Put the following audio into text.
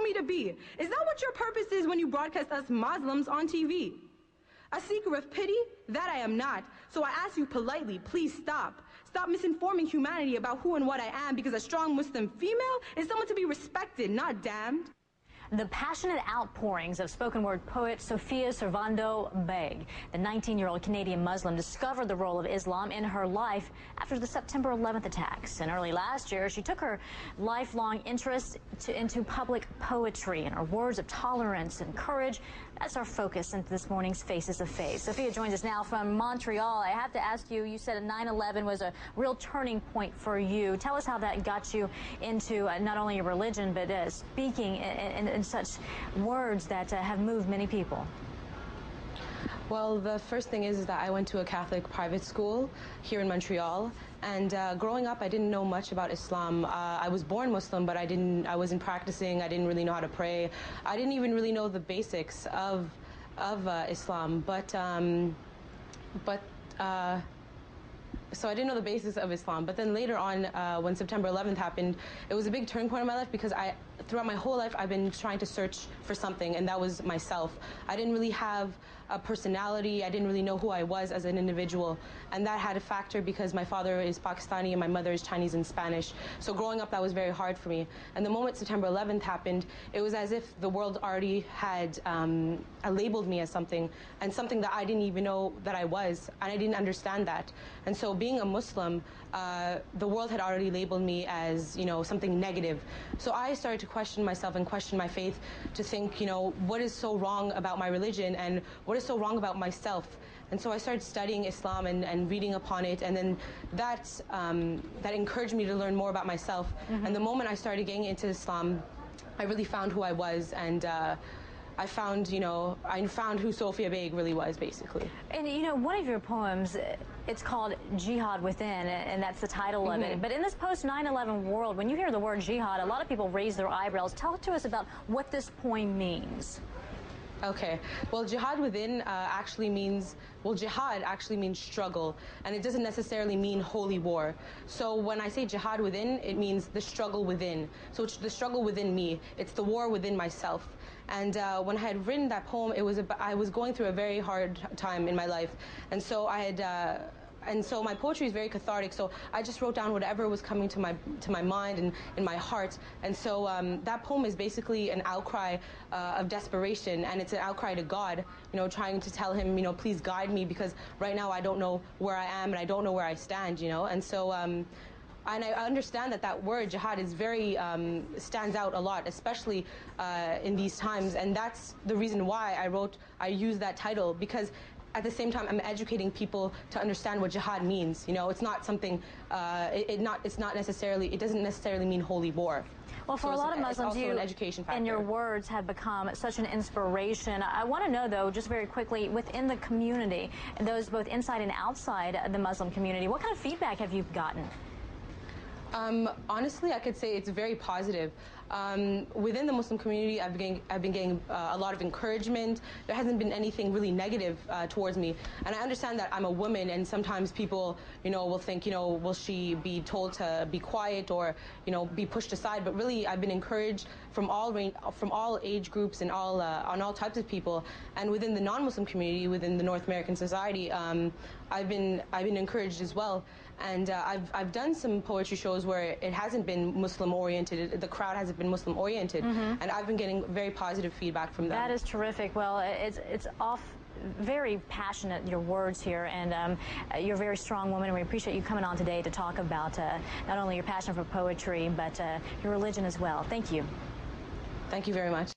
me to be? Is that what your purpose is when you broadcast us Muslims on TV? A seeker of pity? That I am not. So I ask you politely, please stop. Stop misinforming humanity about who and what I am, because a strong Muslim female is someone to be respected, not damned. The passionate outpourings of spoken word poet Sofia Baig, the 19-year-old Canadian Muslim, discovered the role of Islam in her life after the September 11th attacks. And early last year, she took her lifelong interest into public poetry and her words of tolerance and courage. That's our focus into this morning's Faces of Faith. Sofia joins us now from Montreal. I have to ask you, you said 9/11 was a real turning point for you. Tell us how that got you into not only your religion, but speaking in such words that have moved many people. Well, the first thing is that I went to a Catholic private school here in Montreal, and growing up I didn't know much about Islam. I was born Muslim, but I wasn't practicing. I didn't really know how to pray. I didn't even really know the basics of Islam, so I didn't know the basis of Islam. But then later on, when September 11th happened, it was a big turning point in my life, because throughout my whole life, I've been trying to search for something, and that was myself. I didn't really have a personality. I didn't really know who I was as an individual, and that had a factor because my father is Pakistani and my mother is Chinese and Spanish. So growing up, that was very hard for me. And the moment September 11th happened, it was as if the world already had labeled me as something, and something that I didn't even know that I was, and I didn't understand that. And so being a Muslim, the world had already labeled me as, something negative. So I started to question myself and question my faith, to think, what is so wrong about my religion and what is so wrong about myself? And so I started studying Islam and reading upon it, and then that encouraged me to learn more about myself. Mm-hmm. And the moment I started getting into Islam, I really found who I was, and I found who Sofia Baig really was, basically. And one of your poems, it's called Jihad Within, and that's the title of it. But in this post-9/11 world, when you hear the word jihad, a lot of people raise their eyebrows. Tell to us about what this poem means. Okay, well, jihad within jihad actually means struggle, and it doesn't necessarily mean holy war. So when I say jihad within, it means the struggle within. So it's the struggle within me. It's the war within myself. And when I had written that poem, I was going through a very hard time in my life, and so so my poetry is very cathartic. So I just wrote down whatever was coming to my mind and in my heart. And so that poem is basically an outcry of desperation, and it's an outcry to God, trying to tell him, please guide me, because right now I don't know where I am and I don't know where I stand, And so and I understand that word jihad is very stands out a lot, especially in these times, and that's the reason why I use that title, because at the same time I'm educating people to understand what jihad means. It's not something it doesn't necessarily mean holy war. Well, for a lot of Muslims, you, an education factor. And your words have become such an inspiration. I want to know, though, just very quickly, within the community, those both inside and outside the Muslim community, what kind of feedback have you gotten? Honestly, I could say it's very positive. Within the Muslim community, I've been getting a lot of encouragement. There hasn't been anything really negative towards me. And I understand that I'm a woman, and sometimes people, will think, will she be told to be quiet or, be pushed aside? But really, I've been encouraged from all age groups and on all types of people. And within the non-Muslim community, within the North American society, I've been encouraged as well. And I've done some poetry shows where it hasn't been Muslim oriented. The crowd hasn't been Muslim oriented, and I've been getting very positive feedback from them. That is terrific. Well, it's very passionate, your words here, and you're a very strong woman, and we appreciate you coming on today to talk about not only your passion for poetry, but your religion as well. Thank you. Thank you very much.